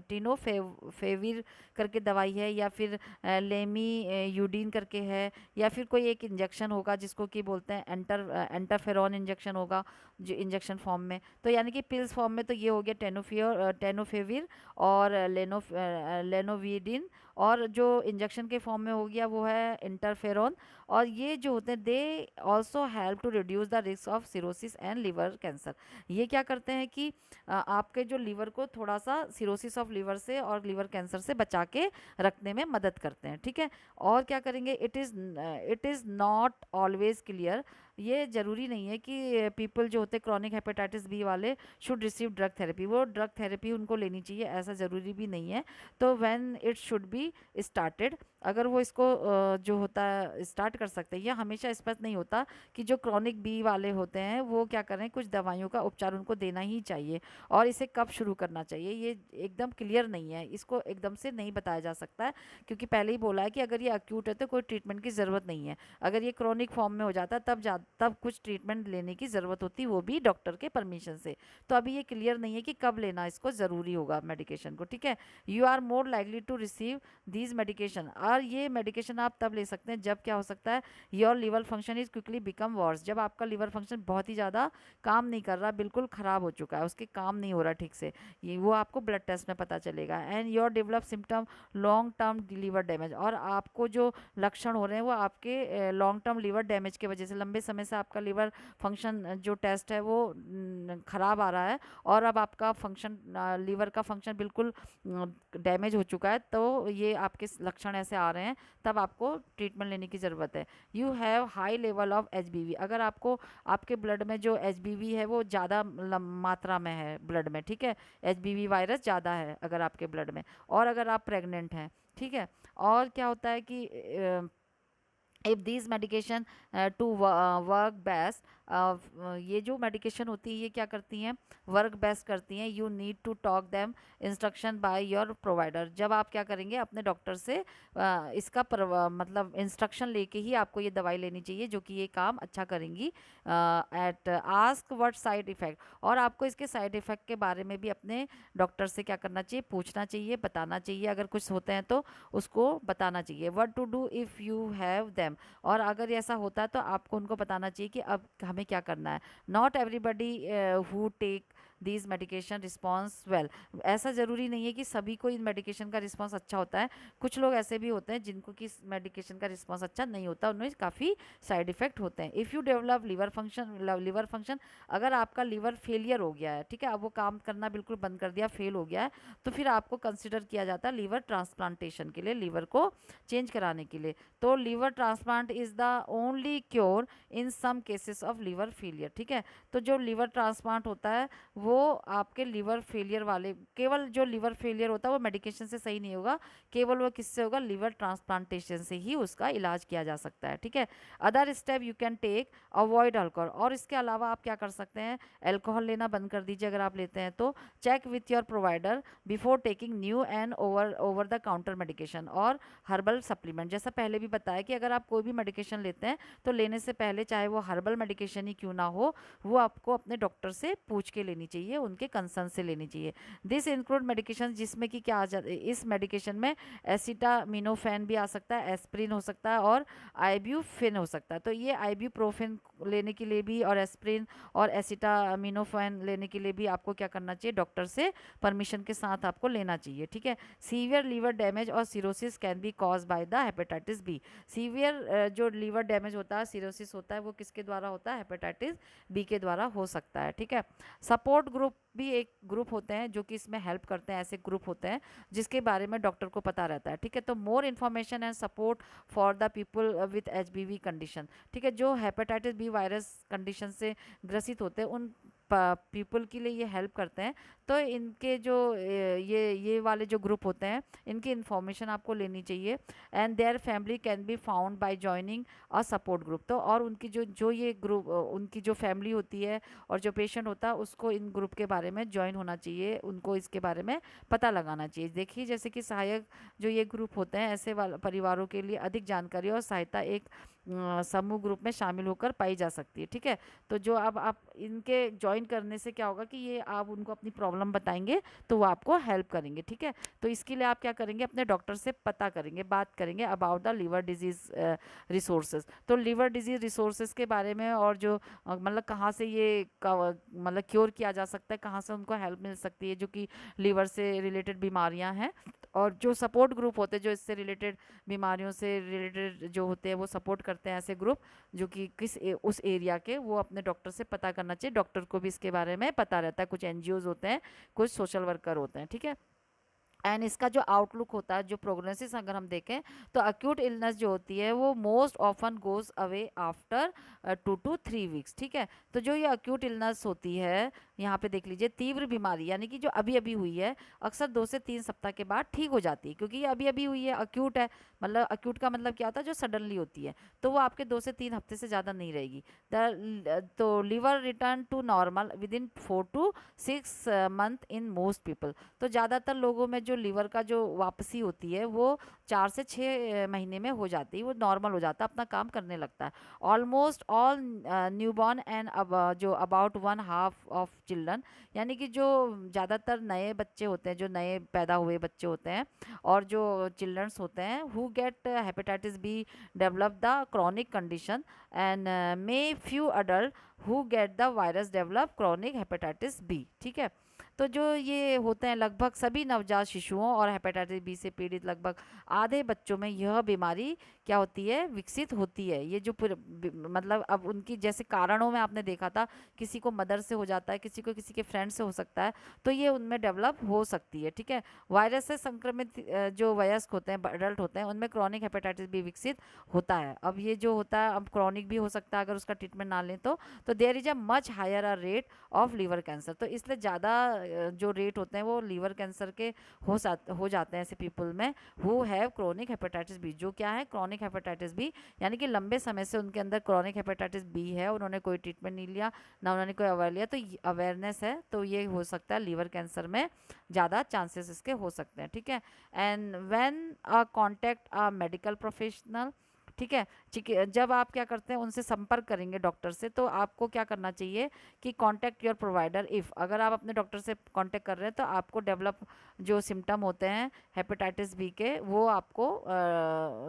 टिनोफेविर करके दवाई है, या फिर लेमी यूडीन करके है, या फिर कोई एक इंजेक्शन होगा जिसको कि बोलते हैं एंटरफेरॉन इंजेक्शन होगा, जो इंजेक्शन फॉर्म में। तो यानी कि पिल्स फॉर्म में तो ये हो गया टेनोफेविर और लेनोविडिन, और जो इंजेक्शन के फॉर्म में हो गया वो है इंटरफेरॉन। और ये जो होते हैं, they also help to reduce the risk of cirrhosis and liver cancer. ये क्या करते हैं कि आपके जो लिवर को थोड़ा सा सिरोसिस ऑफ लिवर से और लिवर कैंसर से बचा के रखने में मदद करते हैं, ठीक है। और क्या करेंगे, it is not always clear, ये ज़रूरी नहीं है कि पीपल जो होते हैं क्रॉनिक हेपेटाइटिस बी वाले शुड रिसीव ड्रग थेरेपी, वो ड्रग थेरेपी उनको लेनी चाहिए, ऐसा ज़रूरी भी नहीं है। तो when it should be started, अगर वो इसको जो होता है स्टार्ट कर सकते हैं। यह हमेशा स्पष्ट नहीं होता कि जो क्रॉनिक बी वाले होते हैं वो क्या करें, कुछ दवाइयों का उपचार उनको देना ही चाहिए, और इसे कब शुरू करना चाहिए ये एकदम क्लियर नहीं है, इसको एकदम से नहीं बताया जा सकता है। क्योंकि पहले ही बोला है कि अगर ये अक्यूट है तो कोई ट्रीटमेंट की ज़रूरत नहीं है, अगर ये क्रॉनिक फॉर्म में हो जाता है तब ज़्यादा तब कुछ ट्रीटमेंट लेने की ज़रूरत होती है, वो भी डॉक्टर के परमिशन से। तो अभी ये क्लियर नहीं है कि कब लेना इसको ज़रूरी होगा मेडिकेशन को, ठीक है। You are more likely to receive these medication, और ये मेडिकेशन आप तब ले सकते हैं जब क्या हो सकता है, your liver function is quickly become verse, जब आपका लिवर फंक्शन बहुत ही ज़्यादा काम नहीं कर रहा, बिल्कुल ख़राब हो चुका है, उसके काम नहीं हो रहा ठीक से, ये वो आपको ब्लड टेस्ट में पता चलेगा। And your develop symptom long term liver damage, और आपको जो लक्षण हो रहे हैं वो आपके लॉन्ग टर्म लीवर डैमेज की वजह से, लंबे समय से आपका लिवर फंक्शन जो टेस्ट है वो ख़राब आ रहा है, और अब आपका फंक्शन लीवर का फंक्शन बिल्कुल डैमेज हो चुका है, तो ये आपके लक्षण ऐसे आ रहे हैं, तब आपको ट्रीटमेंट लेने की ज़रूरत है। You have high level of HBV, अगर आपको आपके ब्लड में जो एचबीवी है वो ज़्यादा मात्रा में है ब्लड में, ठीक है, एचबीवी वायरस ज़्यादा है अगर आपके ब्लड में, और अगर आप प्रेग्नेंट हैं, ठीक है। और क्या होता है कि if this medication to work best, ये जो मेडिकेशन होती है ये क्या करती हैं, वर्क बेस्ट करती हैं, you need to talk them instruction by your provider, जब आप क्या करेंगे अपने डॉक्टर से इसका मतलब इंस्ट्रक्शन लेके ही आपको ये दवाई लेनी चाहिए जो कि ये काम अच्छा करेंगी। At ask what side effect, और आपको इसके साइड इफ़ेक्ट के बारे में भी अपने डॉक्टर से क्या करना चाहिए, पूछना चाहिए, बताना चाहिए, अगर कुछ होते हैं तो उसको बताना चाहिए। What to do if you have them, और अगर ऐसा होता है तो आपको उनको बताना चाहिए कि अब हमें क्या करना है। Not everybody who take these medication response well, ऐसा ज़रूरी नहीं है कि सभी को इन मेडिकेशन का रिस्पॉन्स अच्छा होता है, कुछ लोग ऐसे भी होते हैं जिनको कि मेडिकेशन का रिस्पॉन्स अच्छा नहीं होता, उनमें काफ़ी साइड इफ़ेक्ट होते हैं। If you develop liver function, अगर आपका लिवर फेलियर हो गया है, ठीक है, अब वो काम करना बिल्कुल बंद कर दिया, फेल हो गया है, तो फिर आपको कंसिडर किया जाता है लिवर ट्रांसप्लांटेशन के लिए, लिवर को चेंज कराने के लिए। तो liver transplant is the only cure in some cases of liver failure, ठीक है। तो जो लिवर ट्रांसप्लांट होता है वो आपके लिवर फेलियर वाले, केवल जो लिवर फेलियर होता है वो मेडिकेशन से सही नहीं होगा, केवल वो किससे होगा, लिवर ट्रांसप्लांटेशन से ही उसका इलाज किया जा सकता है, ठीक है। Other step you can take, avoid alcohol, और इसके अलावा आप क्या कर सकते हैं, अल्कोहल लेना बंद कर दीजिए अगर आप लेते हैं तो। Check with your provider before taking new and over the counter medication और हर्बल सप्लीमेंट, जैसा पहले भी बताया कि अगर आप कोई भी मेडिकेशन लेते हैं तो लेने से पहले चाहे वो हर्बल मेडिकेशन ही क्यों ना हो, वो आपको अपने डॉक्टर से पूछ के लेनी चाहिए, उनके कंसर्न से लेनी चाहिए। दिस इंक्लूड मेडिकेशन, जिसमें कि क्या आ जाता है इस मेडिकेशन में, एसिटामिनोफेन भी आ सकता है, एस्प्रिन हो सकता है, और आइब्यूफिन हो सकता है। तो ये आइब्यूप्रोफेन लेने के लिए भी और एस्प्रिन और एसिटामिनोफेन लेने के लिए भी आपको क्या करना चाहिए, डॉक्टर से परमिशन के साथ आपको लेना चाहिए, ठीक है। सीवियर लीवर डैमेज और cirrhosis can be cause by the hepatitis B, severe जो लीवर डैमेज होता है, सिरोसिस होता है, वो किसके द्वारा होता है, हेपेटाइटिस बी के द्वारा हो सकता है, ठीक है। सपोर्ट ग्रुप भी एक ग्रुप होते हैं जो कि इसमें हेल्प करते हैं, ऐसे ग्रुप होते हैं जिसके बारे में डॉक्टर को पता रहता है, ठीक है। तो more information and support for the people with HBV condition, ठीक है, जो हेपेटाइटिस बी वायरस कंडीशन से ग्रसित होते हैं उन पीपल के लिए ये हेल्प करते हैं। तो इनके जो ये वाले जो ग्रुप होते हैं इनकी इन्फॉर्मेशन आपको लेनी चाहिए। And their family can be found by joining a support group, तो और उनकी जो ये ग्रुप, उनकी जो फैमिली होती है और जो पेशेंट होता है उसको इन ग्रुप के बारे में ज्वाइन होना चाहिए, उनको इसके बारे में पता लगाना चाहिए। देखिए जैसे कि सहायक जो ये ग्रुप होते हैं ऐसे परिवारों के लिए अधिक जानकारी और सहायता एक समूह ग्रुप में शामिल होकर पाई जा सकती है, ठीक है। तो जो अब आप इनके ज्वाइन करने से क्या होगा कि ये आप उनको अपनी प्रॉब्लम बताएंगे तो वो आपको हेल्प करेंगे, ठीक है। तो इसके लिए आप क्या करेंगे, अपने डॉक्टर से पता करेंगे, बात करेंगे about the liver disease resources. तो लिवर डिजीज रिसोर्सेज के बारे में और जो मतलब कहाँ से ये मतलब क्योर किया जा सकता है, कहाँ से उनको हेल्प मिल सकती है जो कि लिवर से रिलेटेड बीमारियां हैं, और जो सपोर्ट ग्रुप होते हैं जो इससे रिलेटेड बीमारियों से रिलेटेड जो होते हैं वो सपोर्ट करते हैं ऐसे ग्रुप जो कि उस एरिया के, वो अपने डॉक्टर से पता करना चाहिए। डॉक्टर को भी इसके बारे में पता रहता है, कुछ एनजीओज होते हैं, कुछ सोशल वर्कर होते हैं, ठीक है। एंड इसका जो आउटलुक होता है, जो प्रोग्नोसिस अगर हम देखें तो अक्यूट इलनेस जो होती है वो most often goes away after 2 to 3 weeks, ठीक है। तो जो ये अक्यूट इलनेस होती है, यहाँ पे देख लीजिए, तीव्र बीमारी यानी कि जो अभी अभी हुई है अक्सर 2 से 3 सप्ताह के बाद ठीक हो जाती है, क्योंकि ये अभी अभी हुई है, अक्यूट है, मतलब अक्यूट का मतलब क्या होता है, जो सडनली होती है, तो वो आपके 2 से 3 हफ्ते से ज़्यादा नहीं रहेगी। तो liver return to normal within 4 to 6 month in most people, तो ज़्यादातर लोगों में जो जो लीवर का जो वापसी होती है वो 4 से 6 महीने में हो जाती है, वो नॉर्मल हो जाता है, अपना काम करने लगता है। ऑलमोस्ट ऑल न्यूबॉर्न एंड अब जो अबाउट 1/2 ऑफ चिल्ड्रन, यानी कि जो ज़्यादातर नए बच्चे होते हैं, जो नए पैदा हुए बच्चे होते हैं और जो चिल्ड्रंस होते हैं who get hepatitis B develop the chronic condition and may few adult who get the virus develop chronic hepatitis B. ठीक है, तो जो ये होते हैं लगभग सभी नवजात शिशुओं और हेपेटाइटिस बी से पीड़ित लगभग आधे बच्चों में यह बीमारी क्या होती है, विकसित होती है। ये जो मतलब अब उनकी जैसे कारणों में आपने देखा था, किसी को मदर से हो जाता है, किसी को किसी के फ्रेंड से हो सकता है, तो ये उनमें डेवलप हो सकती है। ठीक है, वायरस से संक्रमित जो वयस्क होते हैं, अडल्ट होते हैं, उनमें क्रॉनिक हेपेटाइटिस बी विकसित होता है। अब ये जो होता है, अब क्रॉनिक भी हो सकता है अगर उसका ट्रीटमेंट ना लें तो there is a much higher a rate of liver cancer. तो इसलिए ज़्यादा जो रेट होते हैं वो लीवर कैंसर के हो जाते हैं ऐसे पीपल में who have chronic hepatitis B. जो क्या है, क्रोनिक हेपेटाइटिस बी, यानी कि लंबे समय से उनके अंदर क्रोनिक हेपेटाइटिस बी है, उन्होंने कोई ट्रीटमेंट नहीं लिया, ना उन्होंने कोई अवेयर लिया, तो अवेयरनेस है, तो ये हो सकता है लीवर कैंसर में ज़्यादा चांसेस इसके हो सकते हैं। ठीक है, and when a contact a medical professional, ठीक है, जब आप क्या करते हैं, उनसे संपर्क करेंगे डॉक्टर से, तो आपको क्या करना चाहिए कि कांटेक्ट योर प्रोवाइडर इफ़, अगर आप अपने डॉक्टर से कांटेक्ट कर रहे हैं तो आपको डेवलप जो सिम्टम होते हैं हेपेटाइटिस बी के, वो आपको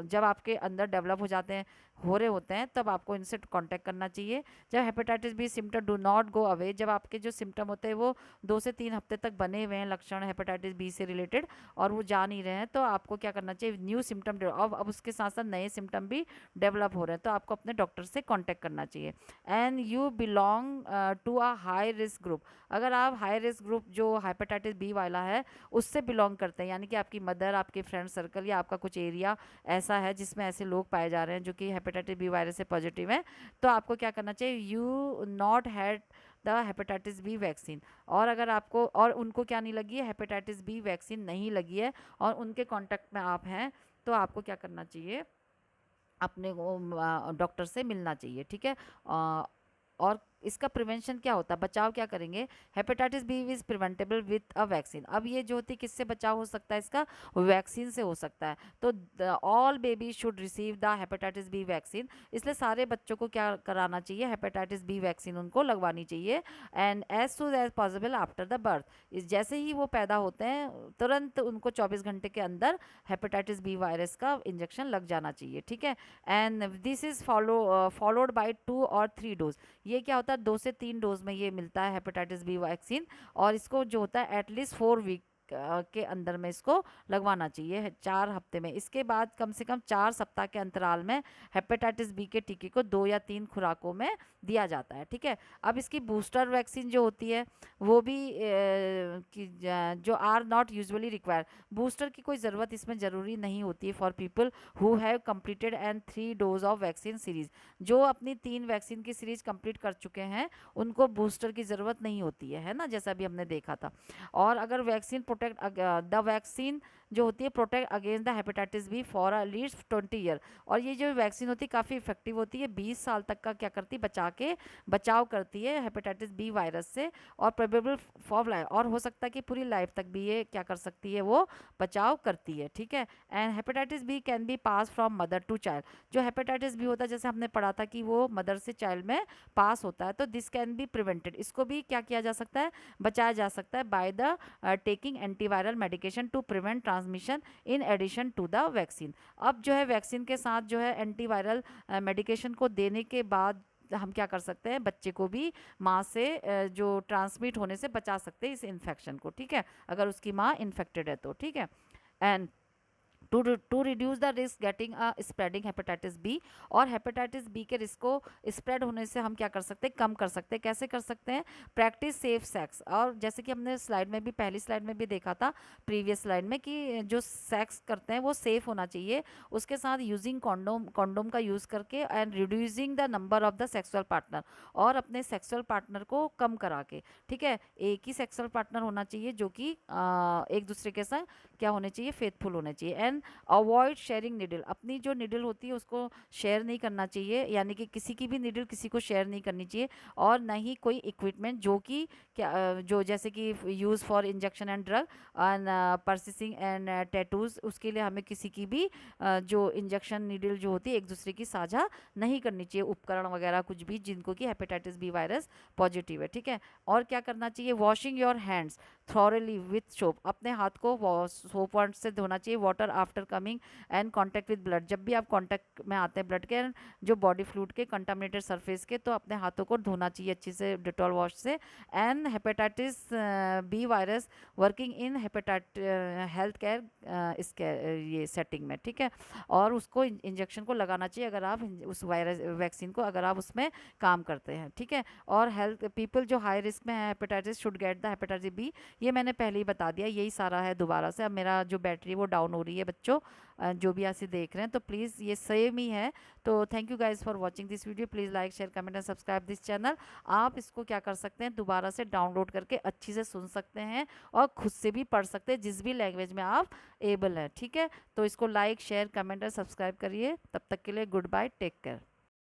जब आपके अंदर डेवलप हो रहे होते हैं, तब आपको इनसे कांटेक्ट करना चाहिए। जब hepatitis B symptom do not go away, जब आपके जो सिम्टम होते हैं वो 2 से 3 हफ्ते तक बने हुए हैं लक्षण हेपेटाइटिस बी से रिलेटेड और वो जा नहीं रहे हैं, तो आपको क्या करना चाहिए, न्यू सिम्टम, अब उसके साथ साथ नए सिम्टम भी डेवलप हो रहे हैं, तो आपको अपने डॉक्टर से कांटेक्ट करना चाहिए। And you belong to a high risk group, अगर आप हाई रिस्क ग्रुप जो हेपेटाइटिस बी वाला है उससे बिलोंग करते हैं, यानी कि आपकी मदर, आपके फ्रेंड सर्कल या आपका कुछ एरिया ऐसा है जिसमें ऐसे लोग पाए जा रहे हैं जो कि हेपेटाइटिस बी वायरस से पॉजिटिव हैं, तो आपको क्या करना चाहिए, you not had the hepatitis B vaccine. और अगर आपको और उनको क्या नहीं लगी है, हेपेटाइटिस बी वैक्सीन नहीं लगी है और उनके कांटेक्ट में आप हैं, तो आपको क्या करना चाहिए, अपने को डॉक्टर से मिलना चाहिए। ठीक है, और इसका प्रिवेंशन क्या होता है, बचाव क्या करेंगे, hepatitis B is preventable with a vaccine. अब ये जो होती है किससे बचाव हो सकता है, इसका वैक्सीन से हो सकता है। तो all baby should receive the hepatitis B vaccine, इसलिए सारे बच्चों को क्या कराना चाहिए, हेपेटाइटिस बी वैक्सीन उनको लगवानी चाहिए। And as soon as possible after the birth, इस जैसे ही वो पैदा होते हैं तुरंत उनको 24 घंटे के अंदर हेपेटाइटिस बी वायरस का इंजेक्शन लग जाना चाहिए। ठीक है, and this is followed by 2 और 3 डोज, ये क्या होता है, 2 से 3 डोज में ये मिलता है हेपेटाइटिस बी वैक्सीन, और इसको जो होता है एटलीस्ट 4 वीक के अंदर में इसको लगवाना चाहिए, 4 हफ्ते में। इसके बाद कम से कम 4 सप्ताह के अंतराल में हेपेटाइटिस बी के टीके को 2 या 3 खुराकों में दिया जाता है। ठीक है, अब इसकी बूस्टर वैक्सीन जो होती है वो भी जो are not usually require, booster की कोई ज़रूरत इसमें ज़रूरी नहीं होती है for people who have completed and 3 dose of vaccine series, जो अपनी 3 वैक्सीन की सीरीज कंप्लीट कर चुके हैं उनको बूस्टर की ज़रूरत नहीं होती है ना, जैसा अभी हमने देखा था। और अगर वैक्सीन प्रोटेक्ट द वैक्सीन जो होती है protect against the hepatitis B for a least 20 year, और ये जो वैक्सीन होती है काफ़ी इफेक्टिव होती है, 20 साल तक का क्या करती है, बचाव करती है हेपेटाइटिस बी वायरस से, और प्रोबेबल फॉर लाइफ, और हो सकता है कि पूरी लाइफ तक भी ये क्या कर सकती है, वो बचाव करती है। ठीक है, and hepatitis B can be pass from mother to child, जो हेपेटाइटिस बी होता है जैसे हमने पढ़ा था कि वो मदर से चाइल्ड में पास होता है, तो दिस कैन बी प्रिवेंटेड, इसको भी क्या किया जा सकता है, बचाया जा सकता है by the taking antiviral medication to prevent transmission in addition to the vaccine. अब जो है वैक्सीन के साथ जो है एंटीवायरल मेडिकेशन को देने के बाद हम क्या कर सकते हैं, बच्चे को भी माँ से जो ट्रांसमिट होने से बचा सकते हैं इस इन्फेक्शन को। ठीक है, अगर उसकी माँ इन्फेक्टेड है तो। ठीक है, and to reduce the risk getting spreading hepatitis B, और हेपेटाइटिस बी के रिस्क को स्प्रेड होने से हम क्या कर सकते हैं, कम कर सकते हैं। कैसे कर सकते हैं, प्रैक्टिस सेफ सेक्स, और जैसे कि हमने स्लाइड में भी, पहली स्लाइड में भी देखा था, प्रीवियस स्लाइड में, कि जो सेक्स करते हैं वो सेफ होना चाहिए, उसके साथ यूजिंग कॉन्डोम का यूज़ करके, and reducing the number of the sexual partner, और अपने सेक्सुअल पार्टनर को कम करा के। ठीक है, एक ही सेक्सुअल पार्टनर होना चाहिए जो कि एक दूसरे के साथ क्या होने चाहिए, फेथफुल होने चाहिए। And then avoid sharing needle, अपनी जो निडल होती है उसको शेयर नहीं करना चाहिए, यानी कि किसी की भी निडल किसी को शेयर नहीं करनी चाहिए। और ना ही कोई इक्विपमेंट जो कि क्या जो जैसे कि use for injection and drug and piercing and tattoos, उसके लिए हमें किसी की भी जो इंजेक्शन नीडल जो होती है एक दूसरे की साझा नहीं करनी चाहिए, उपकरण वगैरह कुछ भी जिनको कि हेपेटाइटिस बी वायरस पॉजिटिव है, ठीक है। और क्या करना चाहिए, washing your hands thoroughly with soap, अपने हाथ को सोप वाटर से धोना चाहिए। Water after coming and contact with blood, जब भी आप कांटेक्ट में आते हैं ब्लड के जो बॉडी फ्लूइड के कंटामिनेटेड सरफेस के, तो अपने हाथों को धोना चाहिए अच्छे से डिटॉल वॉश से। And hepatitis B virus working in hepatitis health care इसके ये सेटिंग में, ठीक है। और उसको इंजेक्शन को लगाना चाहिए अगर आप उस वायरस वैक्सीन को अगर आप उसमें काम करते हैं, ठीक है। और हेल्थ पीपल जो हाई रिस्क में है hepatitis should get the hepatitis B, ये मैंने पहले ही बता दिया, यही सारा है। दोबारा से अब मेरा जो बैटरी वो डाउन हो रही है बच्चों, जो भी ऐसे देख रहे हैं, तो प्लीज़ ये सेम ही है। तो thank you guys for watching this video, please like share comment and subscribe this channel. आप इसको क्या कर सकते हैं, दोबारा से डाउनलोड करके अच्छी से सुन सकते हैं और खुद से भी पढ़ सकते हैं जिस भी लैंग्वेज में आप एबल है, ठीक है। तो इसको लाइक शेयर कमेंट और सब्सक्राइब करिए। तब तक के लिए गुड बाय, टेक केयर।